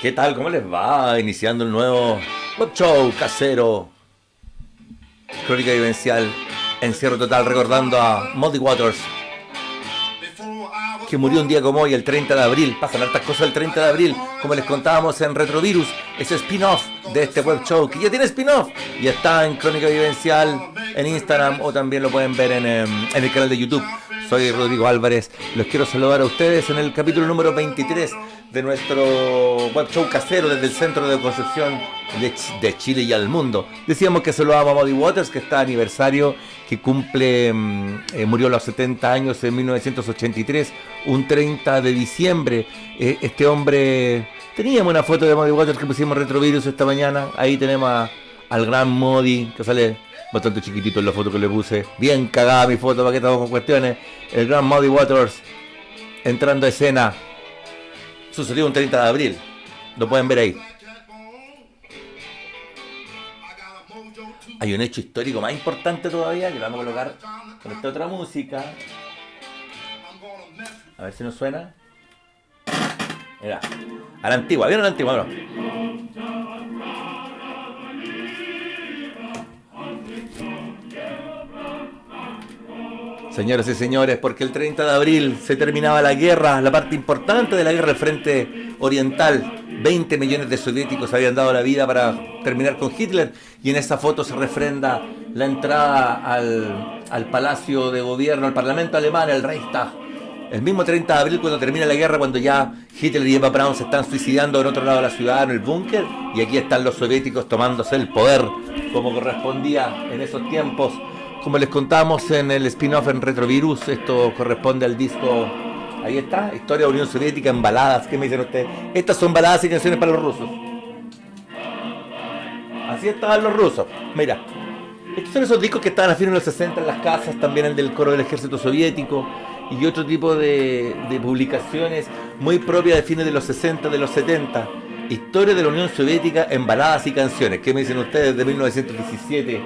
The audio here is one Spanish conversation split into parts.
¿Qué tal? ¿Cómo les va? Iniciando el nuevo web show casero, crónica vivencial, encierro total, recordando a Muddy Waters, que murió un día como hoy, el 30 de abril. Pasan hartas cosas el 30 de abril, como les contábamos en Retrovirus, ese spin-off de este web show, que ya tiene spin-off, y está en Crónica Vivencial, en Instagram, o también lo pueden ver en el canal de YouTube. Soy Rodrigo Álvarez, los quiero saludar a ustedes en el capítulo número 23 de nuestro web show casero desde el centro de Concepción de Chile y al mundo. Decíamos que saludábamos a Muddy Waters, que está aniversario, que cumple, murió a los 70 años en 1983, un 30 de diciembre. Este hombre, teníamos una foto de Muddy Waters que pusimos en Retrovirus esta mañana. Ahí tenemos al gran Muddy, que sale bastante chiquitito en la foto que le puse. Bien cagada mi foto, para que estamos con cuestiones. El gran Muddy Waters entrando a escena. Sucedió un 30 de abril. Lo pueden ver ahí. Hay un hecho histórico más importante todavía, que lo vamos a colocar con esta otra música. A ver si nos suena. Mira, a la antigua, ¿vieron a la antigua? Bueno. Señoras y señores, porque el 30 de abril se terminaba la guerra, la parte importante de la guerra del frente oriental. 20 millones de soviéticos habían dado la vida para terminar con Hitler, y en esa foto se refrenda la entrada al palacio de gobierno, al parlamento alemán, el Reichstag. El mismo 30 de abril, cuando termina la guerra, cuando ya Hitler y Eva Braun se están suicidando en otro lado de la ciudad, en el búnker, y aquí están los soviéticos tomándose el poder como correspondía en esos tiempos. Como les contamos en el spin-off en Retrovirus, esto corresponde al disco, ahí está, Historia de la Unión Soviética en baladas. ¿Qué me dicen ustedes? Estas son baladas y canciones para los rusos. Así estaban los rusos. Mira, estos son esos discos que estaban a fines de los 60 en las casas, también el del coro del ejército soviético y otro tipo de publicaciones muy propias de fines de los 60, de los 70. Historia de la Unión Soviética en baladas y canciones. ¿Qué me dicen ustedes de 1917?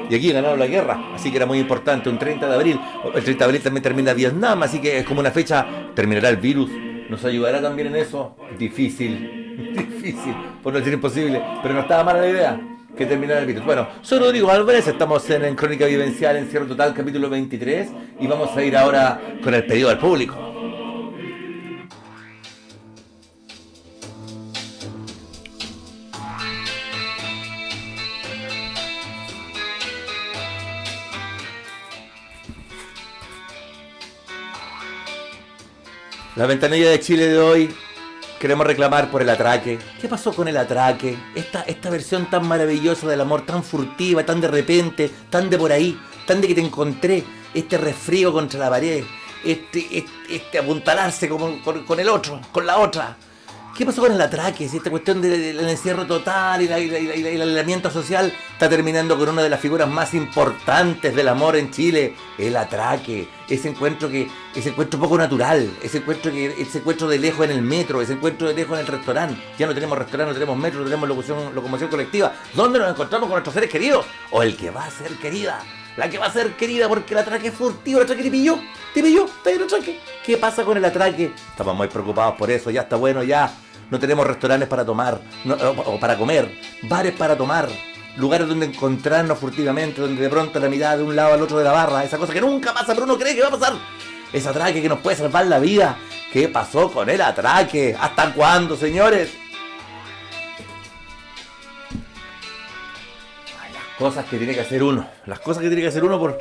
Y aquí ganaron la guerra, así que era muy importante. Un 30 de abril, el 30 de abril también termina Vietnam, así que es como una fecha. Terminará el virus, nos ayudará también en eso. Difícil, por no decir imposible, pero no estaba mala la idea que terminara el virus. Bueno, soy Rodrigo Álvarez, estamos en Crónica Vivencial, encierro total, capítulo 23, y vamos a ir ahora con el pedido al público. La ventanilla de Chile de hoy, queremos reclamar por el atraque. ¿Qué pasó con el atraque? Esta versión tan maravillosa del amor, tan furtiva, tan de repente, tan de por ahí, tan de que te encontré, este resfrío contra la pared, este apuntalarse con el otro, con la otra. ¿Qué pasó con el atraque? Si esta cuestión del encierro total y el aislamiento social está terminando con una de las figuras más importantes del amor en Chile, el atraque. Ese encuentro poco natural, ese encuentro de lejos en el metro, ese encuentro de lejos en el restaurante. Ya no tenemos restaurante, no tenemos metro, no tenemos locomoción colectiva. ¿Dónde nos encontramos con nuestros seres queridos? O el que va a ser querida. La que va a ser querida, porque el atraque es furtivo. El atraque te pilló, está ahí el atraque. ¿Qué pasa con el atraque? Estamos muy preocupados por eso, ya está bueno, ya. No tenemos restaurantes para tomar, o para comer, bares para tomar, lugares donde encontrarnos furtivamente, donde de pronto la mirada de un lado al otro de la barra, esa cosa que nunca pasa, pero uno cree que va a pasar. Ese atraque que nos puede salvar la vida. ¿Qué pasó con el atraque? ¿Hasta cuándo, señores? Las cosas que tiene que hacer uno por...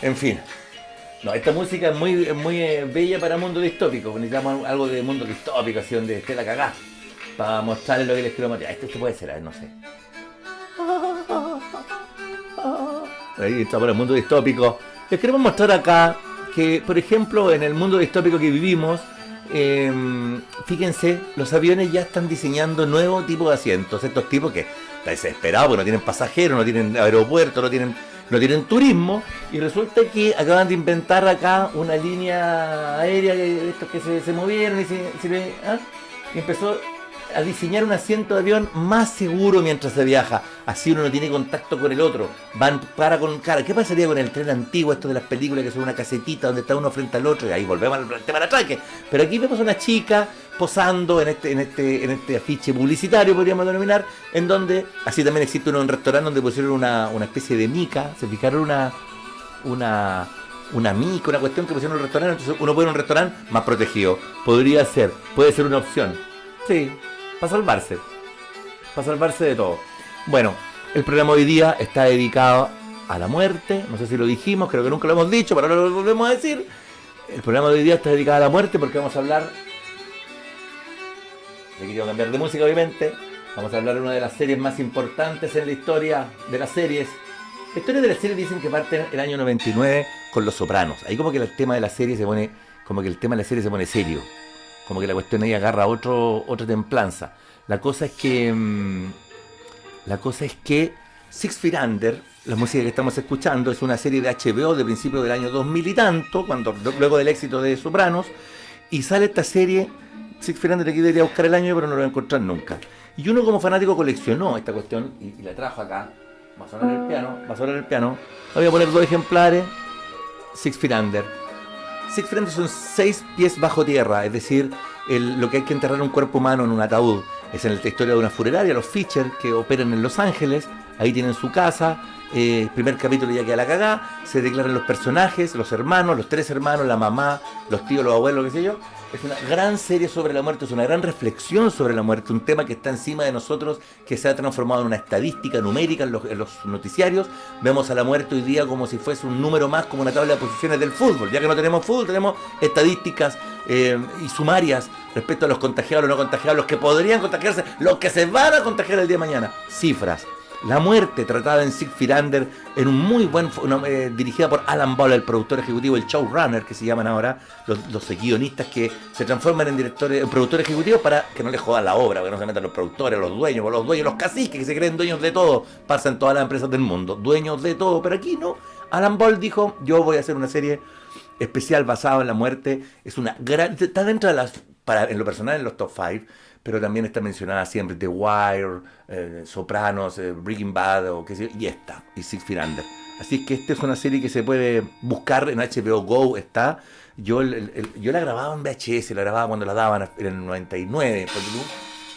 En fin. No, esta música es muy bella para mundo distópico. Necesitamos algo de mundo distópico, así donde esté la cagá, para mostrarles lo que les quiero mostrar. Esto puede ser, a ver, no sé. Ahí está por el mundo distópico. Les queremos mostrar acá que, por ejemplo, en el mundo distópico que vivimos, fíjense, los aviones ya están diseñando nuevo tipo de asientos. Estos tipos que están desesperados porque no tienen pasajeros, no tienen aeropuerto, no tienen turismo, y resulta que acaban de inventar acá una línea aérea de estos que se movieron y empezó a diseñar un asiento de avión más seguro mientras se viaja. Así uno no tiene contacto con el otro. Van cara con cara. ¿Qué pasaría con el tren antiguo, esto de las películas que son una casetita donde está uno frente al otro? Y ahí volvemos al tema del atraque. Pero aquí vemos a una chica posando en este afiche publicitario, podríamos denominar, en donde, así también existe un restaurante donde pusieron una especie de mica. ¿Se fijaron? Una mica, una cuestión que pusieron en un restaurante, entonces uno puede ir a un restaurante más protegido. Puede ser una opción. Sí, para salvarse de todo. Bueno, el programa hoy día está dedicado a la muerte, no sé si lo dijimos, creo que nunca lo hemos dicho, pero ahora lo volvemos a decir. El programa de hoy día está dedicado a la muerte porque vamos a hablar, he querido cambiar de música obviamente, vamos a hablar de una de las series más importantes en la historia de las series. La historia de las series dicen que parte el año 99 con Los Sopranos. Ahí como que el tema de la serie se pone, como que el tema de la serie se pone serio. Como que la cuestión ahí agarra otra templanza. La cosa es que Six Feet Under, la música que estamos escuchando, es una serie de HBO de principios del año 2000 y tanto, luego del éxito de Sopranos, y sale esta serie. Six Feet Under, aquí debería buscar el año, pero no lo voy a encontrar nunca. Y uno como fanático coleccionó esta cuestión y la trajo acá. Va a sonar el piano. Voy a poner 2 ejemplares. Six Feet Under. Six Feet Under son 6 pies bajo tierra, es decir, lo que hay que enterrar un cuerpo humano en un ataúd. Es en la historia de una funeraria, los Fisher, que operan en Los Ángeles. Ahí tienen su casa. Primer capítulo ya queda la cagá. Se declaran los personajes, los hermanos, los 3 hermanos, la mamá, los tíos, los abuelos, qué sé yo. Es una gran serie sobre la muerte, es una gran reflexión sobre la muerte, un tema que está encima de nosotros, que se ha transformado en una estadística numérica en los noticiarios. Vemos a la muerte hoy día como si fuese un número más, como una tabla de posiciones del fútbol. Ya que no tenemos fútbol, tenemos estadísticas y sumarias respecto a los contagiados, los no contagiados, los que podrían contagiarse, los que se van a contagiar el día de mañana. Cifras. La muerte tratada en Six Feet Under, en un muy buen, dirigida por Alan Ball, el productor ejecutivo, el showrunner que se llaman ahora, los guionistas que se transforman en productores ejecutivos para que no les jodan la obra, que no se metan los productores, los dueños, los caciques que se creen dueños de todo, pasan todas las empresas del mundo, dueños de todo, pero aquí no. Alan Ball dijo, yo voy a hacer una serie especial basada en la muerte, es una gran, está dentro de en lo personal en los top 5, pero también está mencionada siempre The Wire, Sopranos, Breaking Bad, o qué sé yo, y Six Feet Under. Así que esta es una serie que se puede buscar en HBO Go, está. Yo la grababa en VHS, la grababa cuando la daban en el 99,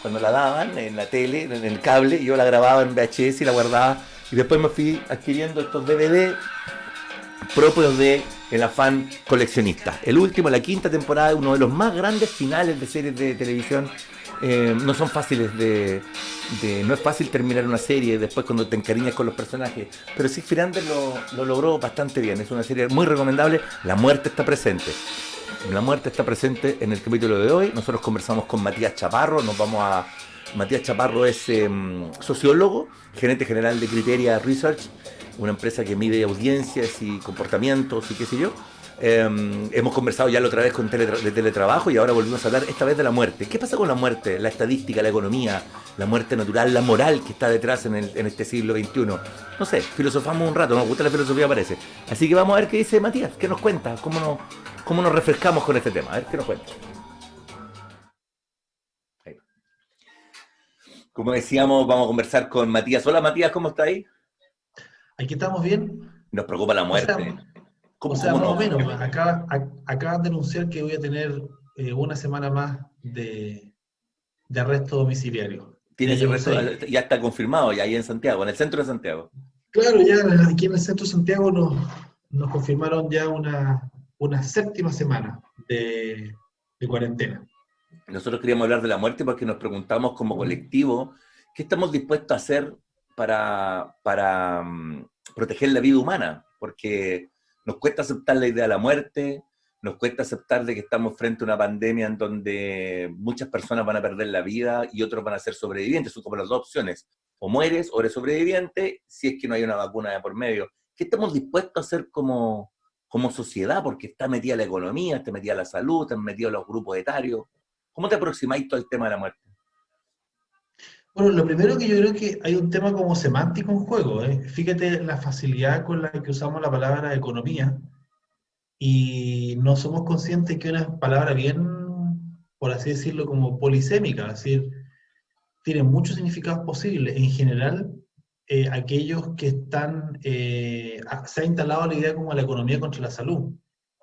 cuando la daban en la tele, en el cable, yo la grababa en VHS y la guardaba, y después me fui adquiriendo estos DVD propios de el afán coleccionista. El último, la 5ª temporada, uno de los más grandes finales de series de televisión. No son fáciles no es fácil terminar una serie después cuando te encariñas con los personajes, pero Six Feet Under lo logró bastante bien. Es una serie muy recomendable. La muerte está presente en el capítulo de hoy. Nosotros conversamos con Matías Chaparro. Matías Chaparro es sociólogo, gerente general de Criteria Research, una empresa que mide audiencias y comportamientos y qué sé yo. Hemos conversado ya la otra vez de teletrabajo y ahora volvimos a hablar esta vez de la muerte. ¿Qué pasa con la muerte? La estadística, la economía, la muerte natural, la moral que está detrás en este siglo XXI. No sé, filosofamos un rato, nos gusta la filosofía, parece. Así que vamos a ver qué dice Matías, qué nos cuenta, cómo nos refrescamos con este tema. A ver qué nos cuenta. Ahí. Como decíamos, vamos a conversar con Matías. Hola Matías, ¿cómo está ahí? Aquí estamos bien. Nos preocupa la muerte. Más o menos. Acaban de anunciar que voy a tener una semana más de arresto domiciliario. ¿Tienes arresto? Ya está confirmado, ya ahí en Santiago, en el centro de Santiago. Claro, ya aquí en el centro de Santiago nos confirmaron ya una 7ª semana de cuarentena. Nosotros queríamos hablar de la muerte porque nos preguntamos como colectivo qué estamos dispuestos a hacer para proteger la vida humana, porque nos cuesta aceptar la idea de la muerte, nos cuesta aceptar de que estamos frente a una pandemia en donde muchas personas van a perder la vida y otros van a ser sobrevivientes. Son como las 2 opciones, o mueres o eres sobreviviente si es que no hay una vacuna de por medio. ¿Qué estamos dispuestos a hacer como sociedad? Porque está metida la economía, está metida la salud, están metidos los grupos etarios. ¿Cómo te aproximáis todo el tema de la muerte? Bueno, lo primero que yo creo que hay un tema como semántico en juego, ¿eh? Fíjate la facilidad con la que usamos la palabra economía y no somos conscientes que es una palabra bien, por así decirlo, como polisémica, es decir, tiene muchos significados posibles. En general, aquellos que están, se ha instalado la idea como la economía contra la salud,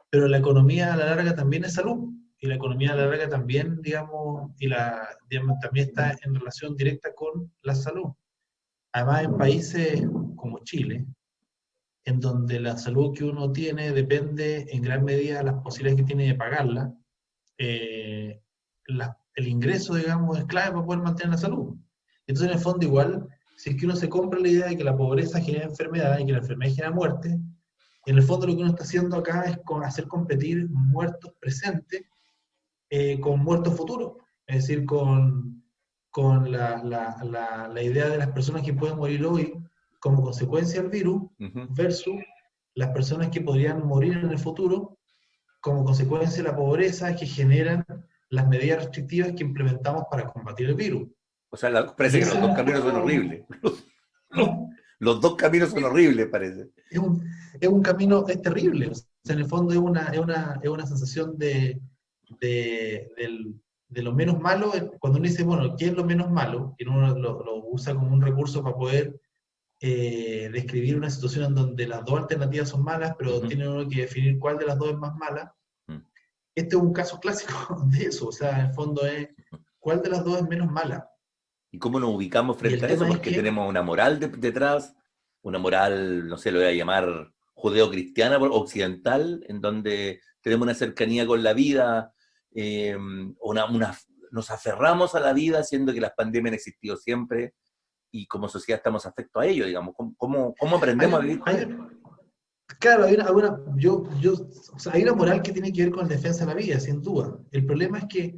pero la economía a la larga también es salud, y la economía a la larga también, digamos, digamos, también está en relación directa con la salud. Además, en países como Chile, en donde la salud que uno tiene depende en gran medida de las posibilidades que tiene de pagarla, eh, el ingreso, digamos, es clave para poder mantener la salud. Entonces, en el fondo, igual, si es que uno se compra la idea de que la pobreza genera enfermedad y que la enfermedad genera muerte, en el fondo lo que uno está haciendo acá es hacer competir muertos presentes con muertos futuros. Es decir, con la idea de las personas que pueden morir hoy como consecuencia del virus versus las personas que podrían morir en el futuro como consecuencia de la pobreza que generan las medidas restrictivas que implementamos para combatir el virus. O sea, parece Y que ese los es dos un caminos son poco, horribles. ¿cómo? Los dos caminos son horribles, parece. Es un camino, es terrible. O sea, en el fondo es una sensación de lo menos malo. Cuando uno dice, bueno, ¿qué es lo menos malo? Y uno lo usa como un recurso para poder describir una situación en donde las dos alternativas son malas, pero tiene uno que definir cuál de las dos es más mala. Este es un caso clásico de eso. O sea, en el fondo es, ¿cuál de las dos es menos mala? ¿Y cómo nos ubicamos Y frente el a eso? tema es Porque que, tenemos una moral detrás, una moral, no sé, lo voy a llamar judeo-cristiana occidental, en donde tenemos una cercanía con la vida, eh, nos aferramos a la vida, siendo que las pandemias han existido siempre, y como sociedad estamos afectos a ello, digamos. ¿Cómo hay, aprendemos a vivir con hay, ello? claro, o sea, hay una moral que tiene que ver con la defensa de la vida, sin duda. El problema es que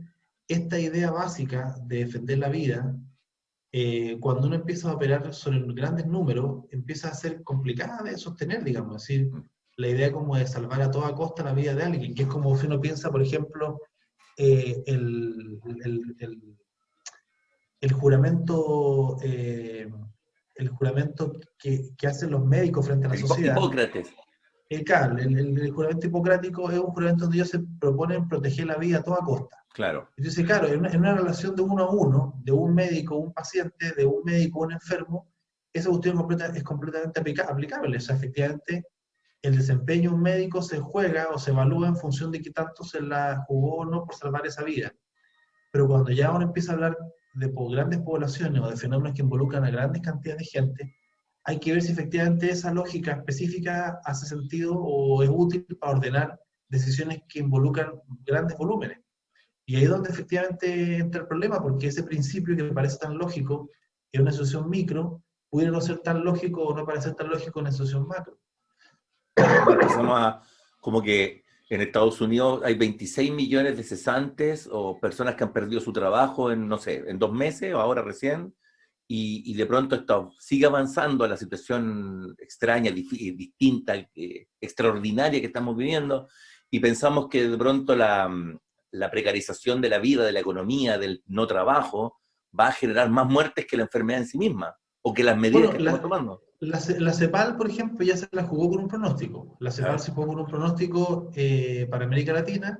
esta idea básica de defender la vida, cuando uno empieza a operar sobre grandes números, empieza a ser complicada de sostener, digamos. Es decir, la idea como de salvar a toda costa la vida de alguien, que es como si uno piensa, por ejemplo, eh, el, el, el, el juramento, el juramento que hacen los médicos frente a la sociedad. Hipócrates. Claro, el juramento hipocrático es un juramento donde ellos se proponen proteger la vida a toda costa. Claro. Entonces, claro, en una relación de uno a uno, de un médico, un paciente, de un médico, un enfermo, esa cuestión es completamente aplicable. O sea, efectivamente, el desempeño de un médico se juega o se evalúa en función de qué tanto se la jugó o no por salvar esa vida. Pero cuando ya uno empieza a hablar de grandes poblaciones o de fenómenos que involucran a grandes cantidades de gente, hay que ver si efectivamente esa lógica específica hace sentido o es útil para ordenar decisiones que involucran grandes volúmenes. Y ahí es donde efectivamente entra el problema, porque ese principio que me parece tan lógico en una situación micro, pudiera no ser tan lógico o no parecer tan lógico en una situación macro. Empezamos a, como que en Estados Unidos hay 26 millones de cesantes o personas que han perdido su trabajo en, no sé, en 2 meses o ahora recién, y de pronto esto sigue avanzando a la situación extraña, distinta, extraordinaria que estamos viviendo, y pensamos que de pronto la precarización de la vida, de la economía, del no trabajo, va a generar más muertes que la enfermedad en sí misma, o que las medidas Bueno, que estamos tomando. la CEPAL, por ejemplo, ya se la jugó con un pronóstico. La CEPAL ¿Ya? se jugó con un pronóstico para América Latina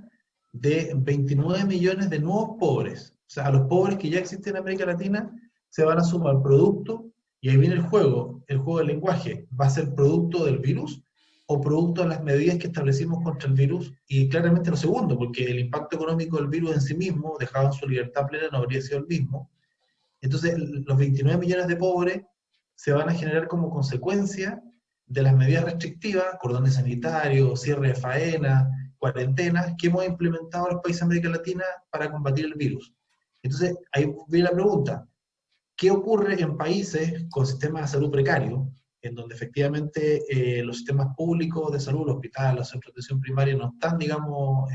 de 29 millones de nuevos pobres. O sea, a los pobres que ya existen en América Latina se van a sumar producto, y ahí viene el juego del lenguaje. ¿Va a ser producto del virus o producto de las medidas que establecimos contra el virus? Y claramente lo segundo, porque el impacto económico del virus en sí mismo, dejado en su libertad plena, no habría sido el mismo. Entonces, los 29 millones de pobres se van a generar como consecuencia de las medidas restrictivas, cordones sanitarios, cierre de faenas, cuarentenas, que hemos implementado en los países de América Latina para combatir el virus. Entonces, ahí viene la pregunta, ¿qué ocurre en países con sistemas de salud precarios, en donde efectivamente los sistemas públicos de salud, los hospitales, los centros de atención primaria no están, digamos,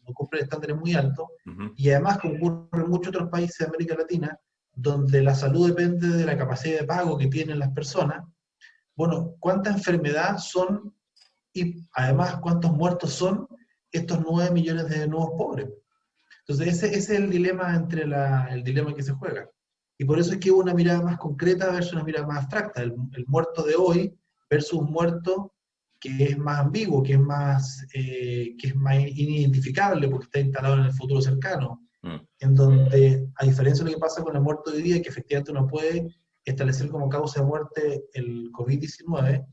no cumplen estándares muy altos, y además, como ocurre en muchos otros países de América Latina, donde la salud depende de la capacidad de pago que tienen las personas? Bueno, ¿cuánta enfermedad son y además cuántos muertos son estos 9 millones de nuevos pobres? Entonces ese es el dilema el dilema que se juega. Y por eso es que hubo una mirada más concreta versus una mirada más abstracta. El muerto de hoy versus un muerto que es más ambiguo, que es más inidentificable porque está instalado en el futuro cercano. Mm. en donde, a diferencia de lo que pasa con la muerte hoy día, que efectivamente uno puede establecer como causa de muerte el COVID-19,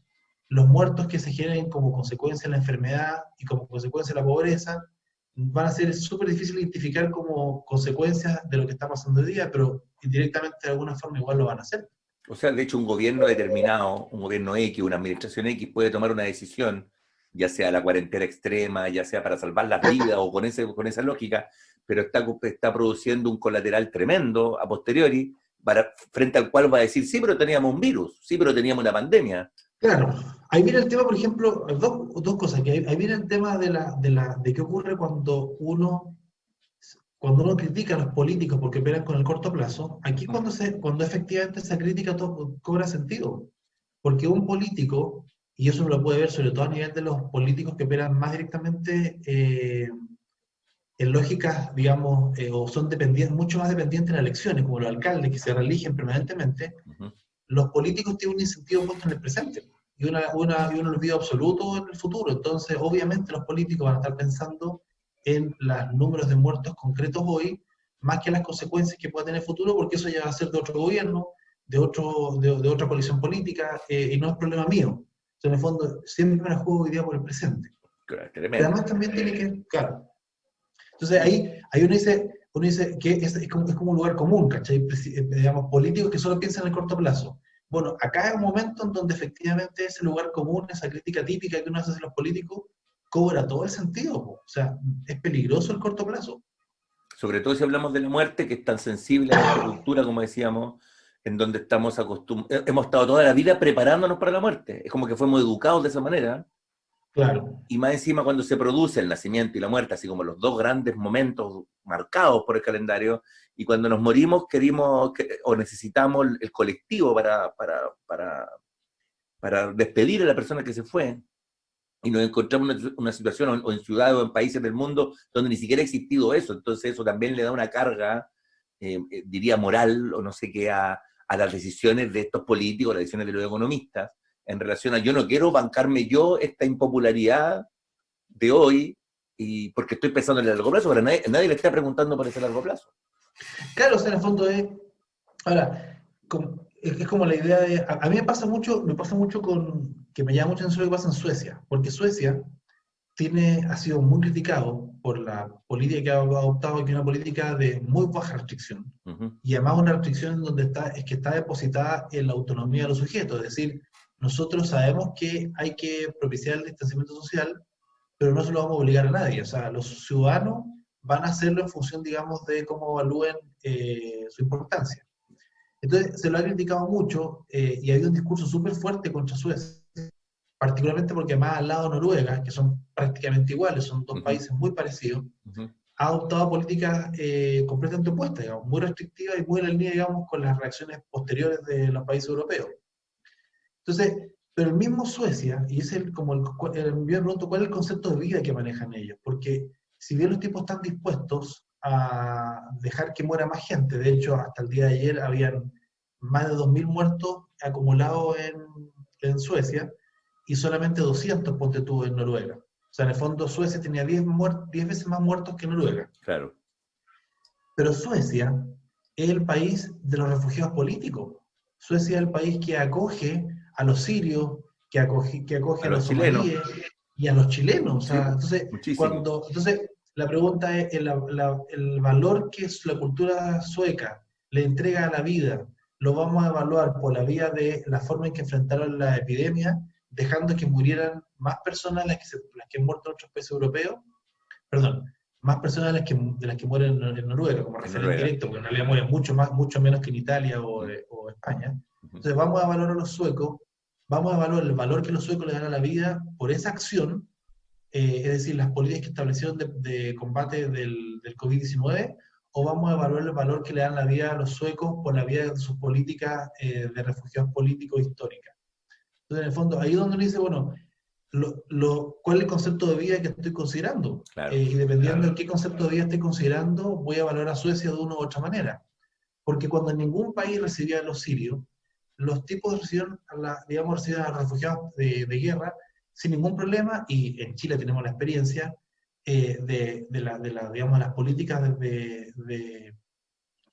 los muertos que se generen como consecuencia de la enfermedad y como consecuencia de la pobreza van a ser súper difíciles de identificar como consecuencias de lo que está pasando hoy día, pero indirectamente de alguna forma igual lo van a hacer. O sea, de hecho, un gobierno determinado, un gobierno X, una administración X puede tomar una decisión, ya sea la cuarentena extrema, ya sea para salvar las vidas o con esa lógica, pero está produciendo un colateral tremendo a posteriori, frente al cual va a decir, sí, pero teníamos un virus, sí, pero teníamos una pandemia. Claro, ahí viene el tema, por ejemplo, dos cosas, que ahí viene el tema de qué ocurre cuando uno critica a los políticos porque operan con el corto plazo. Aquí cuando efectivamente esa crítica cobra sentido, porque un político, y eso uno lo puede ver sobre todo a nivel de los políticos que operan más directamente en lógicas, digamos, o son dependientes, mucho más dependientes en elecciones, como los alcaldes que se reeligen permanentemente. Ujú. Los políticos tienen un incentivo puesto en el presente y un olvido absoluto en el futuro. Entonces, obviamente, los políticos van a estar pensando en los números de muertos concretos hoy, más que las consecuencias que pueda tener el futuro, porque eso ya va a ser de otro gobierno, de otra coalición política, y no es problema mío. Entonces, en el fondo, siempre me la juego hoy día por el presente. Claro, Pero tremendo. además también tiene que, claro, entonces ahí uno dice que es como un lugar común, ¿cachai? Digamos, políticos que solo piensan en el corto plazo. Bueno, acá hay un momento en donde efectivamente ese lugar común, esa crítica típica que uno hace a los políticos, cobra todo el sentido, po. O sea, es peligroso el corto plazo. Sobre todo si hablamos de la muerte, que es tan sensible a nuestra cultura, como decíamos, en donde estamos acostumbrados, hemos estado toda la vida preparándonos para la muerte. Es como que fuimos educados de esa manera. Claro, Y más encima cuando se produce el nacimiento y la muerte, así como los dos grandes momentos marcados por el calendario, y cuando nos morimos querimos o necesitamos el colectivo para despedir a la persona que se fue, y nos encontramos en una situación o en ciudades o en países del mundo donde ni siquiera ha existido eso, entonces eso también le da una carga, diría moral, o no sé qué, a las decisiones de estos políticos, las decisiones de los economistas, en relación a yo no quiero bancarme yo esta impopularidad de hoy, y porque estoy pensando en el largo plazo, pero nadie le está preguntando por ese largo plazo. claro, o sea, en el fondo es. Ahora, es como la idea de. A mí me pasa mucho que me llama mucho la atención lo que pasa en Suecia, porque Suecia ha sido muy criticado por la política que ha adoptado, que es una política de muy baja restricción. Uh-huh. Y además una restricción donde es que está depositada en la autonomía de los sujetos. Es decir, nosotros sabemos que hay que propiciar el distanciamiento social, pero no se lo vamos a obligar a nadie. O sea, los ciudadanos van a hacerlo en función, digamos, de cómo evalúen su importancia. Entonces, se lo ha criticado mucho y hay un discurso súper fuerte contra Suecia, particularmente porque más al lado de Noruega, que son prácticamente iguales, son dos Uh-huh. países muy parecidos, Uh-huh. ha adoptado políticas completamente opuestas, digamos, muy restrictivas y muy en línea, digamos, con las reacciones posteriores de los países europeos. Entonces, pero el mismo Suecia, y es yo me pregunto cuál es el concepto de vida que manejan ellos, porque si bien los tipos están dispuestos a dejar que muera más gente, de hecho, hasta el día de ayer habían más de 2.000 muertos acumulados en Suecia, y solamente 200, ponte tú, en Noruega. O sea, en el fondo Suecia tenía 10 veces más muertos que Noruega. Claro. Pero Suecia es el país de los refugiados políticos. Suecia es el país que acoge a los sirios, que acoge A a los los chilenos. somalíes y a los chilenos. O Sí, sea, entonces, muchísimo. la pregunta es, el valor que es la cultura sueca le entrega a la vida, ¿lo vamos a evaluar por la vía de la forma en que enfrentaron la epidemia, dejando que murieran más personas las que han muerto en otros países europeos? Perdón, más personas de las que mueren en Noruega, como En referente Noruega. directo, porque en realidad mueren mucho menos que en Italia Uh-huh. o España. Uh-huh. Entonces vamos a valorar a los suecos, vamos a evaluar el valor que los suecos le dan a la vida por esa acción, es decir, las políticas que establecieron de combate del COVID-19, o vamos a evaluar el valor que le dan a la vida a los suecos por la vía de sus políticas de refugiados políticos históricas. Entonces, en el fondo, ahí es donde uno dice, bueno, ¿cuál es el concepto de vida que estoy considerando? Claro. Y dependiendo de qué concepto de vida estoy considerando, voy a valorar a Suecia de una u otra manera. Porque cuando ningún país recibía a los sirios, los tipos recibieron a refugiados de guerra sin ningún problema, y en Chile tenemos la experiencia, digamos, las políticas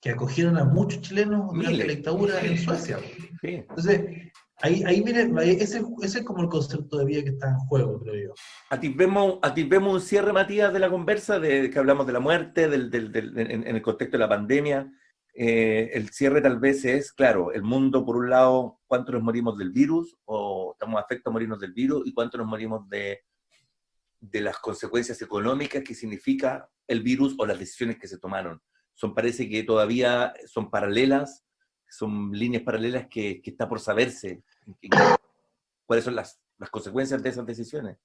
que acogieron a muchos chilenos durante la Miles. dictadura en Suecia. Sí. Entonces, ahí mire, ese es como el concepto de vida que está en juego, creo yo. Atisbemos un cierre, Matías, de la conversa, de que hablamos de la muerte, en el contexto de la pandemia. El cierre tal vez es, claro, el mundo, por un lado, cuánto nos morimos del virus, o estamos afectos a morirnos del virus, y cuánto nos morimos de las consecuencias económicas que significa el virus o las decisiones que se tomaron. Parece que todavía son paralelas, son líneas paralelas que está por saberse cuáles son las consecuencias de esas decisiones.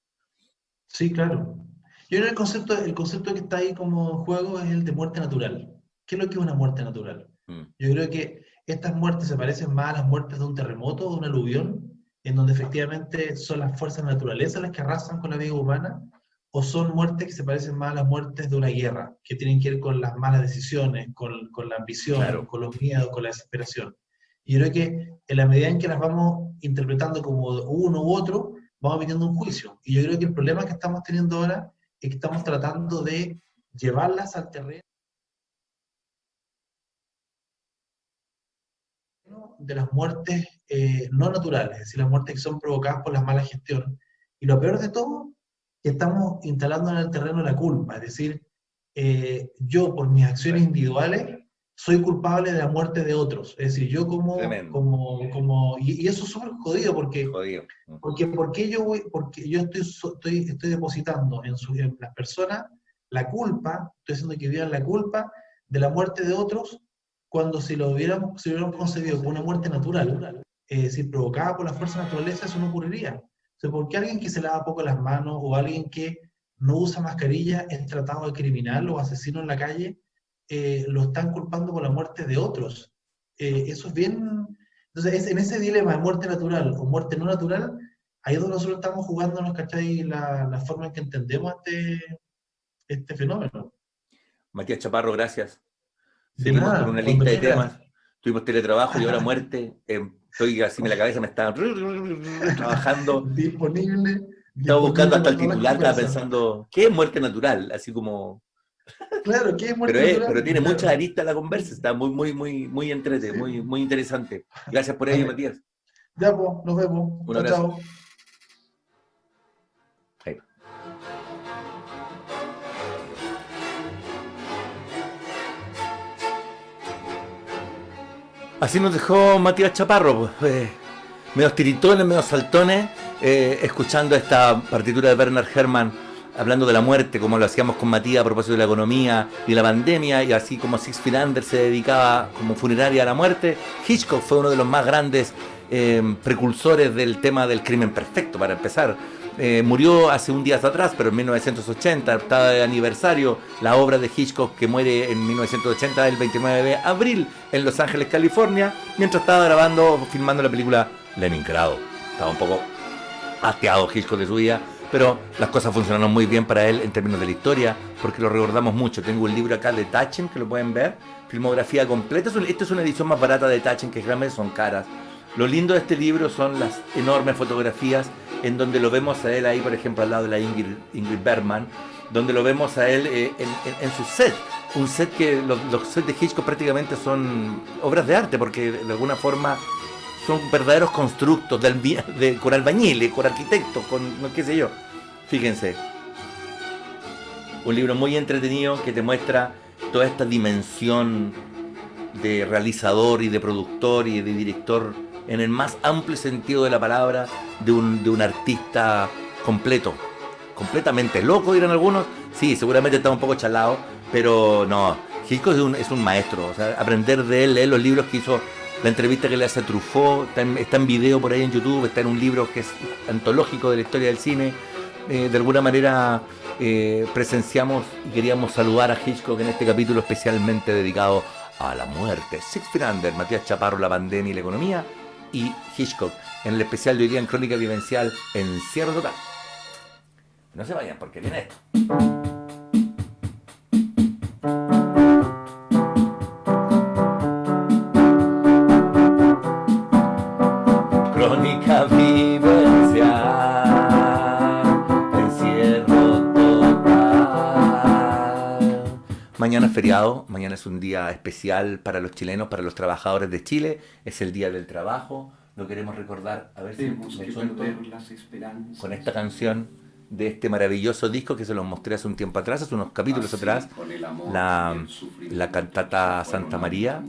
Sí, claro. Yo creo que el concepto que está ahí como en juego es el de muerte natural. ¿Qué es lo que es una muerte natural? Yo creo que estas muertes se parecen más a las muertes de un terremoto o de un aluvión, en donde efectivamente son las fuerzas naturalezas las que arrasan con la vida humana, o son muertes que se parecen más a las muertes de una guerra, que tienen que ver con las malas decisiones, con la ambición, Claro. con los miedos, con la desesperación. Y yo creo que en la medida en que las vamos interpretando como uno u otro, vamos emitiendo un juicio. Y yo creo que el problema que estamos teniendo ahora es que estamos tratando de llevarlas al terreno de las muertes no naturales, es decir, las muertes que son provocadas por la mala gestión. Y lo peor de todo, que estamos instalando en el terreno la culpa, es decir, yo por mis acciones individuales soy culpable de la muerte de otros. Es decir, yo y eso es súper jodido porque, Jodido. porque yo estoy depositando en las personas la culpa, estoy haciendo que vivan la culpa de la muerte de otros, cuando si lo hubiéramos concebido como una muerte natural, es decir, provocada por la fuerza de naturaleza, eso no ocurriría. O sea, ¿por qué alguien que se lava poco las manos o alguien que no usa mascarilla es tratado de criminal o asesino en la calle? Lo están culpando por la muerte de otros. Eso es bien... Entonces, en ese dilema de muerte natural o muerte no natural, ahí es donde nosotros estamos jugándonos, ¿cachai? La forma en que entendemos este fenómeno. Matías Chaparro, gracias. De Seguimos con nada, una cuando lista de quieras. temas. Tuvimos teletrabajo y ahora muerte. Estoy así, la cabeza me está trabajando. Disponible, Estaba buscando hasta para el todas las titular, estaba conversas. pensando, ¿qué es muerte natural? Así como... Claro, ¿qué es Pero, muerte pero natural? tiene Claro. muchas aristas la conversa, está muy entrete, Sí. muy interesante. Gracias por ello, Vale. Matías. Ya, pues, nos vemos. Un Chao, abrazo. chao. Ahí. Así nos dejó Matías Chaparro, pues, medio tiritones, medio saltones, escuchando esta partitura de Bernard Herrmann, hablando de la muerte, como lo hacíamos con Matías a propósito de la economía y la pandemia, y así como Six Feet Under se dedicaba como funeraria a la muerte. Hitchcock fue uno de los más grandes precursores del tema del crimen perfecto, para empezar. Murió hace un día atrás, pero en 1980, estaba de aniversario, la obra de Hitchcock, que muere en 1980, el 29 de abril, en Los Ángeles, California, mientras estaba filmando la película Leningrado. Estaba un poco hastiado Hitchcock de su vida, pero las cosas funcionaron muy bien para él en términos de la historia, porque lo recordamos mucho. Tengo un libro acá de Taschen, que lo pueden ver, filmografía completa. Esta es una edición más barata de Taschen, que realmente son caras. Lo lindo de este libro son las enormes fotografías en donde lo vemos a él ahí, por ejemplo, al lado de la Ingrid Bergman, donde lo vemos a él en su set. Un set que los sets de Hitchcock prácticamente son obras de arte, porque de alguna forma son verdaderos constructos con albañiles, con arquitectos, con no qué sé yo. Fíjense. Un libro muy entretenido que te muestra toda esta dimensión de realizador y de productor y de director en el más amplio sentido de la palabra, de un artista completo, completamente loco, dirán algunos. Sí, seguramente está un poco chalado, pero no, Hitchcock es un maestro. O sea, aprender de él, leer los libros que hizo, la entrevista que le hace a Truffaut, está en video por ahí en YouTube, está en un libro que es antológico de la historia del cine. De alguna manera presenciamos y queríamos saludar a Hitchcock en este capítulo especialmente dedicado a la muerte. Six Feet Under, Matías Chaparro, la pandemia y la economía, y Hitchcock en el especial de hoy día en Crónica Vivencial, Encierro Total. No se vayan porque viene esto. Crónica Vivencial, Encierro Total. Mañana es feriado, mañana es un día especial para los chilenos, para los trabajadores de Chile, es el Día del Trabajo, lo queremos recordar, a ver si me suelto con esta canción de este maravilloso disco que se los mostré hace un tiempo atrás, hace unos capítulos atrás, la cantata Santa María,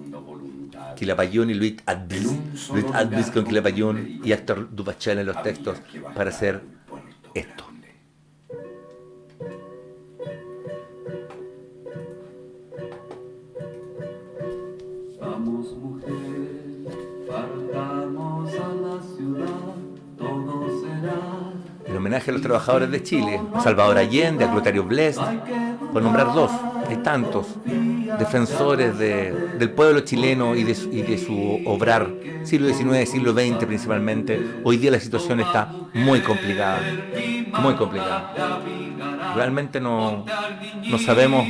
Quilapayún y Luis Advis con Quilapayún y Héctor Duvachel en los textos para hacer esto. Vamos, mujer, partamos a la ciudad, todo será. En homenaje a los trabajadores de Chile, Salvador Allende, a Clotario Blest, por nombrar dos, hay tantos defensores del pueblo chileno y de su obrar, siglo XIX, siglo XX principalmente. Hoy día la situación está muy complicada, muy complicada. Realmente no sabemos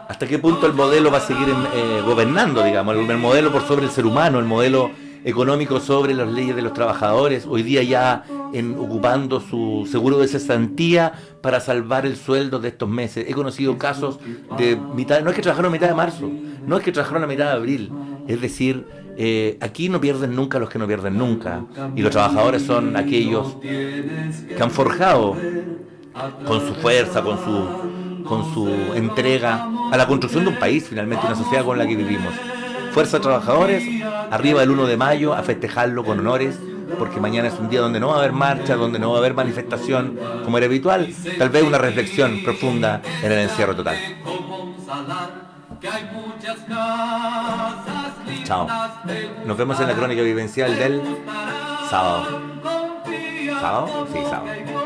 hasta qué punto el modelo va a seguir gobernando, digamos, el modelo por sobre el ser humano, el modelo económico sobre las leyes de los trabajadores, hoy día ya ocupando su seguro de cesantía para salvar el sueldo de estos meses. He conocido casos de mitad, no es que trabajaron a mitad de marzo, no es que trabajaron a mitad de abril, es decir, aquí no pierden nunca los que no pierden nunca, y los trabajadores son aquellos que han forjado con su fuerza, con su entrega a la construcción de un país, finalmente, una sociedad con la que vivimos. Fuerza trabajadores, arriba el 1 de mayo, a festejarlo con honores, porque mañana es un día donde no va a haber marcha, donde no va a haber manifestación como era habitual, tal vez una reflexión profunda en el encierro total. Chao. Nos vemos en la crónica vivencial del sábado. ¿Sábado? Sí, sábado.